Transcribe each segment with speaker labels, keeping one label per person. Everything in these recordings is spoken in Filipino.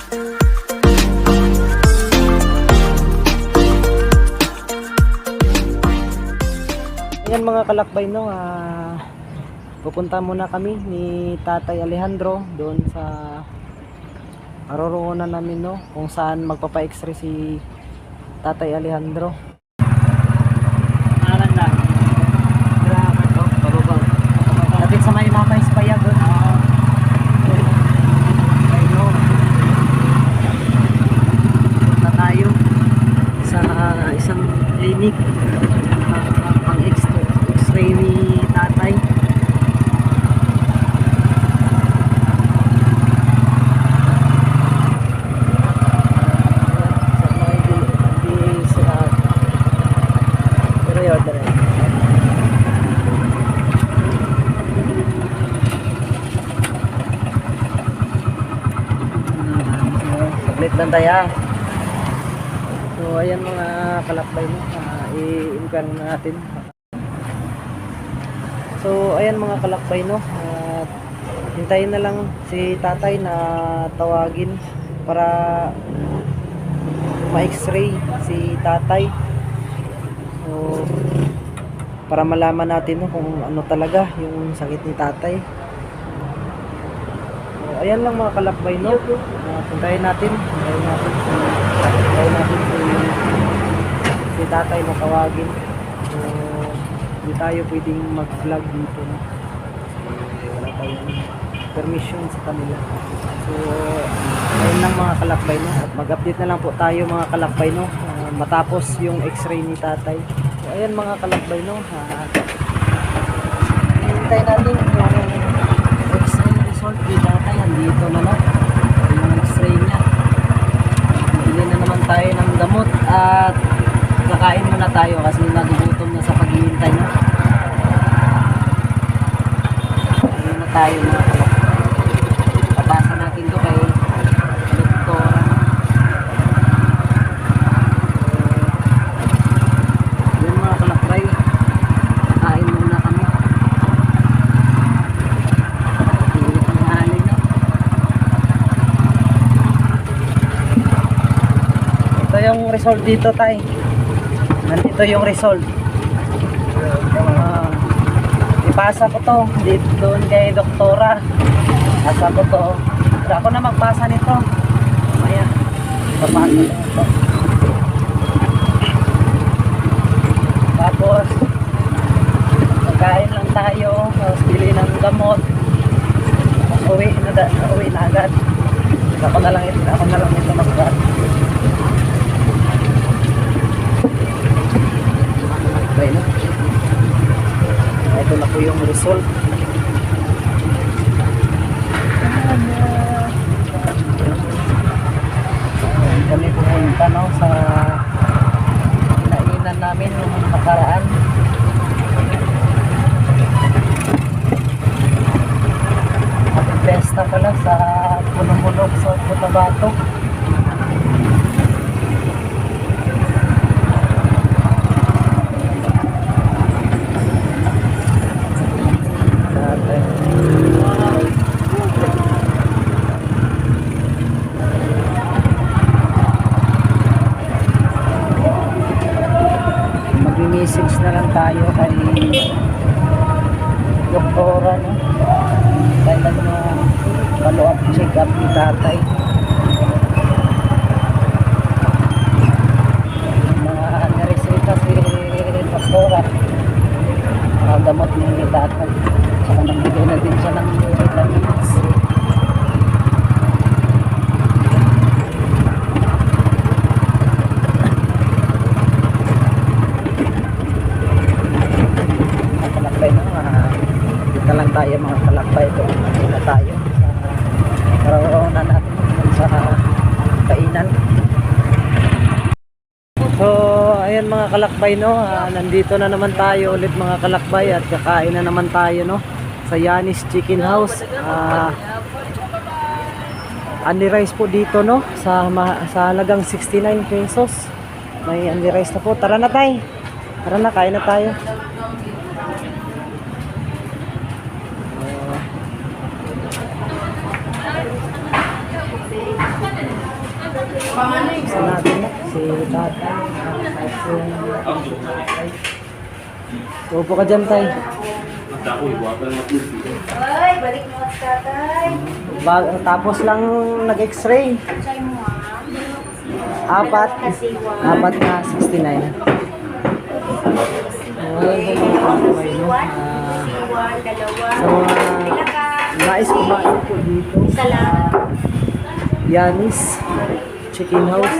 Speaker 1: Ayan mga kalakbay, no, pupunta muna kami ni Tatay Alejandro doon sa aroroonan namin, no, kung saan magpapa-x-ray si Tatay Alejandro. Alam na. Grabe to, bababaw. Dating sa may Mama Espaya doon. Ayun. Punta tayo sa isang clinic pang x-ray ni Tatay. Saglit lang tayo. So ayan mga kalakbay, mo, i-inquire natin. So ayan mga kalakbay, no, hintayin na lang si Tatay na tawagin para ma-x-ray si Tatay. So para malaman natin, no, kung ano talaga yung sakit ni Tatay. So ayan lang mga kalakbay, no, hintayin natin si Tatay na tawagin. So hindi tayo pwedeng mag-vlog dito, no? Wala tayong permission sa kanila. So ayun lang mga kalakbay, no, at mag-update na lang po tayo mga kalakbay, no, matapos yung x-ray ni Tatay. So ayan mga kalakbay, no, hintay natin yung x-ray result ni Tatay. Andito na, no, yung x-ray niya. Bili na naman tayo ng gamot at kakain muna tayo kasi nagugutom na sa paghihintay, no. Ayun na tayo mga kalakbay. Papasa natin to kay doktor. Yun mga kalakbay, kain muna kami. Pilit ng halay, no. Ito yung result dito, Tay. Nandito yung result. Ipasa ko to dito doon kay doktora. Pasa ko to. Ako na magpasa nito. Ayan. Papasa ko ito. Tapos magkain lang tayo. Tapos bili ng gamot. Tapos uwi na agad. Ako na lang ito magpasa. Okay, no? Ito na po yung result. Kami pumunta, no, sa kinainan namin yung nakaraan. Happy Fiesta pala sa Punong-Mulok sa Cotabato. Mag-message na lang tayo kay doktora, no, kailan na follow up check up ni Tatay. Mga naresita si doktora, gamot ni Tatay, saka nagbigay na din siya ng vitamins. Dito lang tayo mga kalakbay. Dito na tayo sa aroroonan natin sa kainan. So ayan mga kalakbay, no, nandito na naman tayo ulit mga kalakbay at kakain na naman tayo, no, sa Yanis Chicken House. Only rice po dito, no, sa halagang 69 pesos. May only rice na po. Tara na tayo. Tara na, kain na tayo. si tatay. Upo ka dyan, tay.
Speaker 2: Ay, balik mo at tatay.
Speaker 1: Tapos lang nag-x-ray.
Speaker 2: Chay mo
Speaker 1: Apat. Apat na 69.
Speaker 2: Siwan, dalawa.
Speaker 1: Sa mga
Speaker 2: Pila ka?
Speaker 1: nais kumain po dito.
Speaker 2: Isa lang.
Speaker 1: Yanis Chicken House,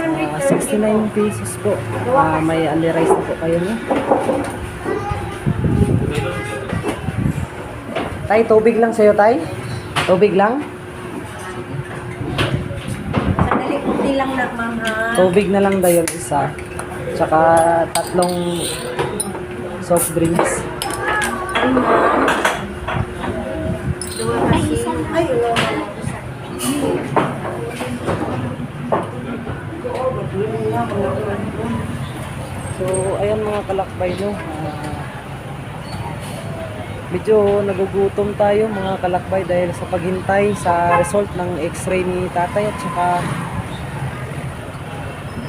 Speaker 1: 69 pesos po. May ali rice na po kayo, no? Tay, tubig lang sa'yo, tay? Tubig lang?
Speaker 2: Sandali, kunti lang na, ma'am, ha?
Speaker 1: Tubig na lang daw yung isa. Tsaka 3 soft drinks.
Speaker 2: Ay, ma'am. Dua kasi. Ay, ulo.
Speaker 1: So, ayan mga kalakbay, no? Medyo nagugutom tayo mga kalakbay dahil sa paghintay sa result ng x-ray ni tatay at saka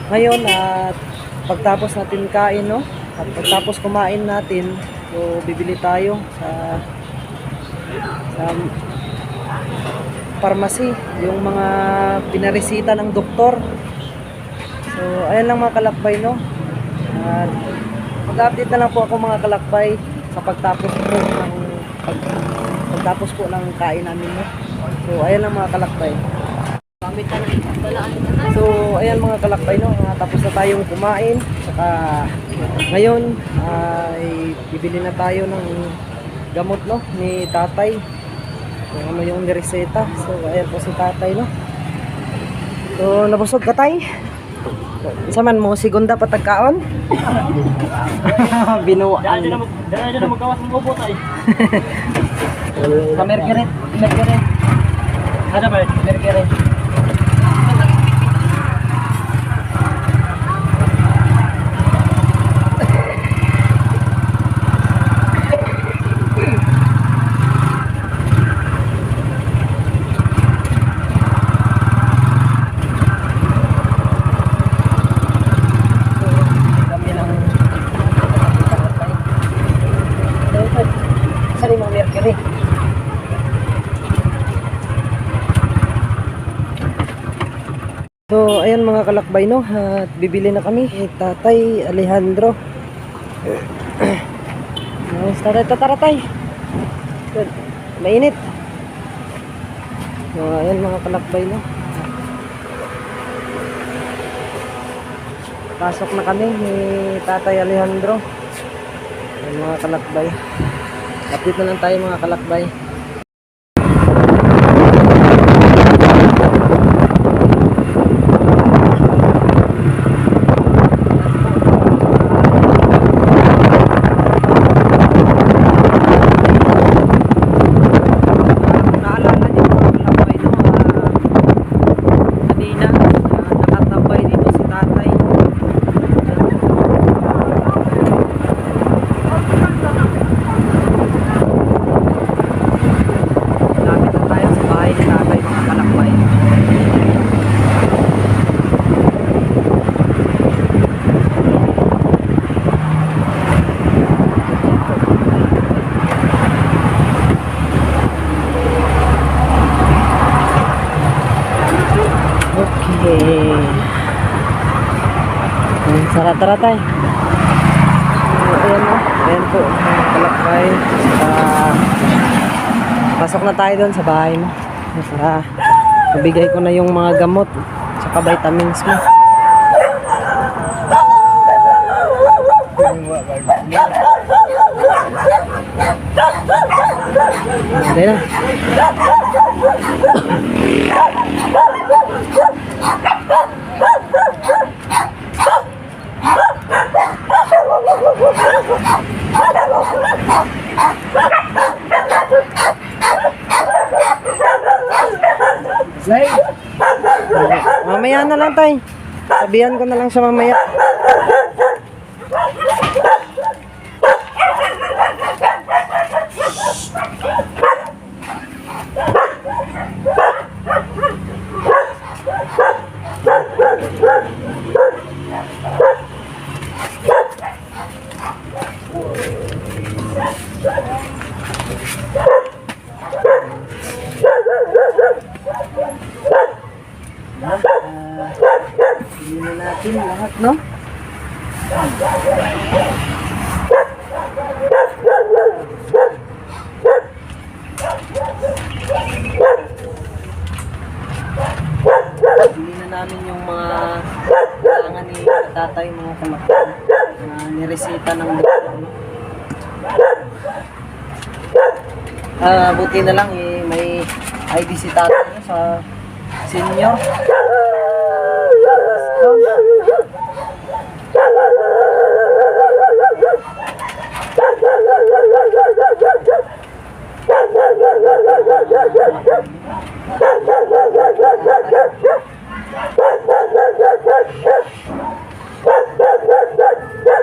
Speaker 1: ngayon at pagtapos natin kain, no? At pagtapos kumain natin, so bibili tayo sa pharmacy, yung mga pinaresita ng doktor. So, ayan lang mga kalakbay, no? At mag-update na lang po ako mga kalakbay sa pagtapos po ng kain namin, no? So, ayan lang mga kalakbay. So, ayan mga kalakbay, no? Tapos na tayong kumain. Saka, ngayon, ay bibili na tayo ng gamot, no? Ni tatay. Kung ano yung nireseta. So, ayan po si tatay, no? So, nabusog ka, tay? Isa man mo, segunda patagkaon? Binuan.
Speaker 3: Dala na magkawas ng upo tayo.
Speaker 1: Sa Mercury.
Speaker 3: Ada ba?
Speaker 1: Mercury. Sari mga Mercury. So, ayan mga kalakbay, no? At bibili na kami. Tatay Alejandro. Tara, tay. Mainit. So, ayan mga kalakbay, no? Pasok na kami ni Tatay Alejandro. Ayan mga kalakbay. Update na lang tayo mga kalakbay. Naalala niyo mga kalakbay, no? Kanina, nakatambay dito si tatay. Lapit na tayo sa bahay ni tatay mga kalakbay. Okay. Tara tayo. Ayan, no? Ayan po mga kalakbay. Pasok na tayo doon sa bahay mo. Para mabigay ko na yung mga gamot saka vitamins mo. Okay na. Mamaya na lang tay. Sabihan ko na lang siya mamaya. na natin lahat, no? Bili na namin yung mga kailangan ni tatay, mga kalakpan na niresita ng doktor, no? Buti na lang may ID si tatay, no, sa senior.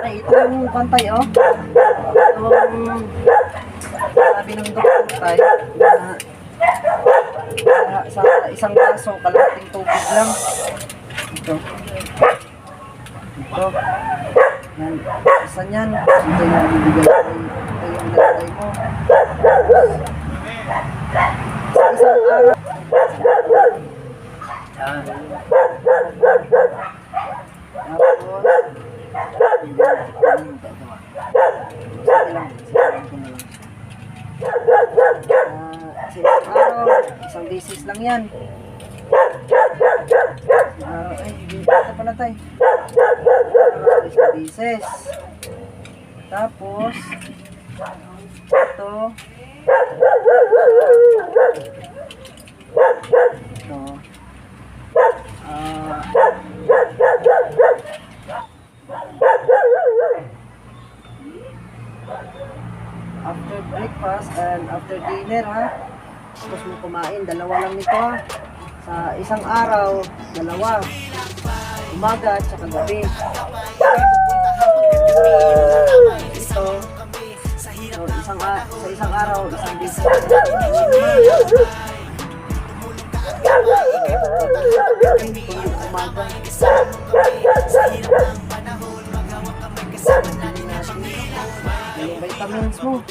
Speaker 1: Ay, ito yung pantay, oh. Sabi ng doktor tayo na sa isang baso, kalahating tubig lang. Ito. Ito. Yan. Isa niyan. Ito yung bibigay yung lalagay mo. Sa isang araw. Yan. Sa isang araw, isang beses lang yan. Ay, dito pala tayo. Isang beses. Tapos, ito. Ito. After breakfast and after dinner, ha? Tapos mo kumain, dalawa lang nito, ha? Sa isang araw, dalawa. Umaga at saka gabi. Ito. So, sa isang araw, isang beses. Umaga. Yung vitamins mo.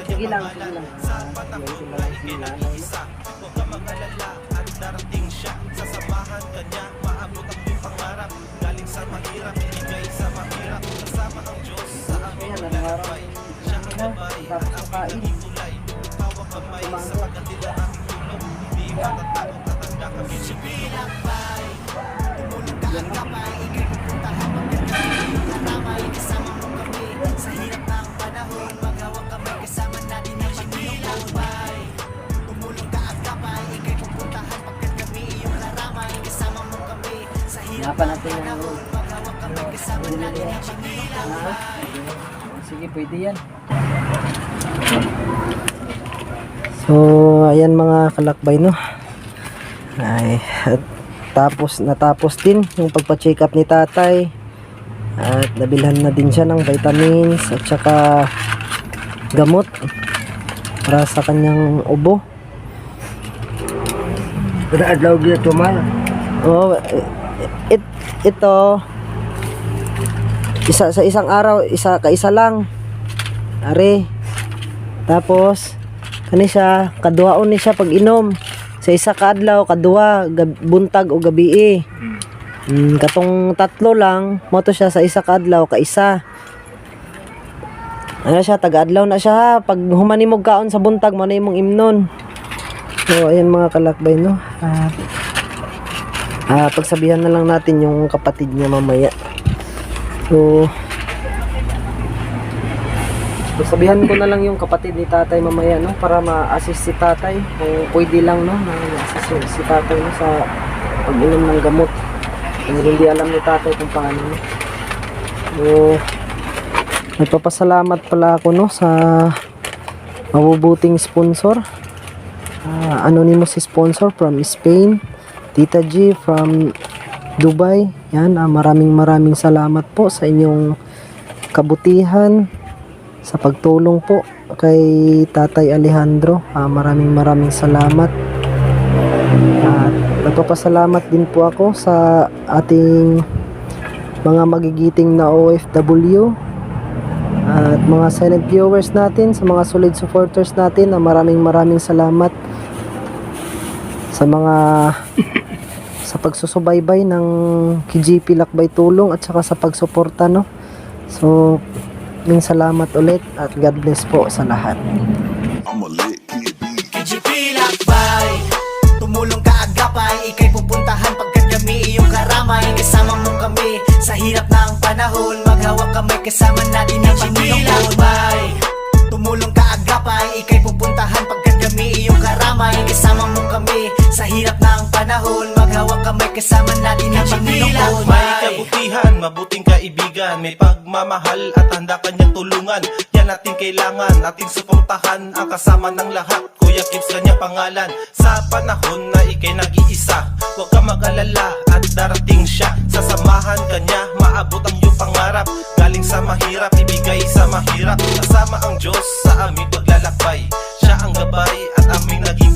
Speaker 1: Sige lang, sige lang. Ayan, nangarap. Tapos kain. Umaga. Hanapan natin yung sige, pwede yan. So, ayan mga kalakbay, no? Ay, at natapos din yung pagpa-check up ni tatay. At nabilhan na din siya ng vitamins at saka gamot para sa kanyang ubo.
Speaker 3: Adlaw dito man.
Speaker 1: Oh, ito sa isang araw, kaisa lang. Are. Tapos kani siya kaduhaon ni siya pag inom. Sa isa ka adlaw, kaduha buntag o gabi. Katong tatlo lang mo to siya sa isa ka adlaw, kaisa. Ano siya, taga-adlaw na siya, ha. Pag humanimog kaon sa buntag mo na imong imnon. So ayan mga kalakbay, no. Pagsabihan na lang natin yung kapatid niya mamaya. So pagsabihan ko na lang yung kapatid ni tatay mamaya, no, para ma-assist si tatay kung pwede lang, no, na assist si tatay, no, sa pag-inom ng gamot. Kung hindi alam ni tatay kung paano, no. So nagpapasalamat pala ako, no, sa mabubuting sponsor. Anonymous sponsor from Spain, Tita G from Dubai. Yan, maraming salamat po sa inyong kabutihan, sa pagtulong po kay Tatay Alejandro. Maraming salamat. At nagpapasalamat din po ako sa ating mga magigiting na OFW. At mga silent viewers natin, sa mga solid supporters natin, na maraming salamat sa mga sa pagsusubaybay ng KGP Lakbay Tulong at saka sa pagsuporta, no. So salamat ulit at God bless po sa lahat.
Speaker 4: KGP Lakbay, tumulong ka agapay, ikay pupuntahan pagkat kami iyong karamay. Kasama mo kami sa hirap ng panahon, maghawak kamay kasama natin ang Panginoon. Lakbay, tumulong ka agapay, ikay pupuntahan pagkat kami iyong karamay. Kasama mo kami sa hirap ng panahon, maghawak kamay kasama natin ang Panginoon.
Speaker 5: May kabutihan, mabuting kaibigan, may pagmamahal at handa kanyang tulungan. Yan natin kailangan, ating suportahan ang kasama ng lahat. Kuya Kips kanyang pangalan, sa panahon na ikay nag-iisa, huwag ka mag-alala at darating siya. Sasamahan kanya, maabot ang iyong pangarap. Galing sa mahirap, ibigay sa mahirap. Kasama ang Diyos sa aming paglalakbay, siya ang gabay at aming naging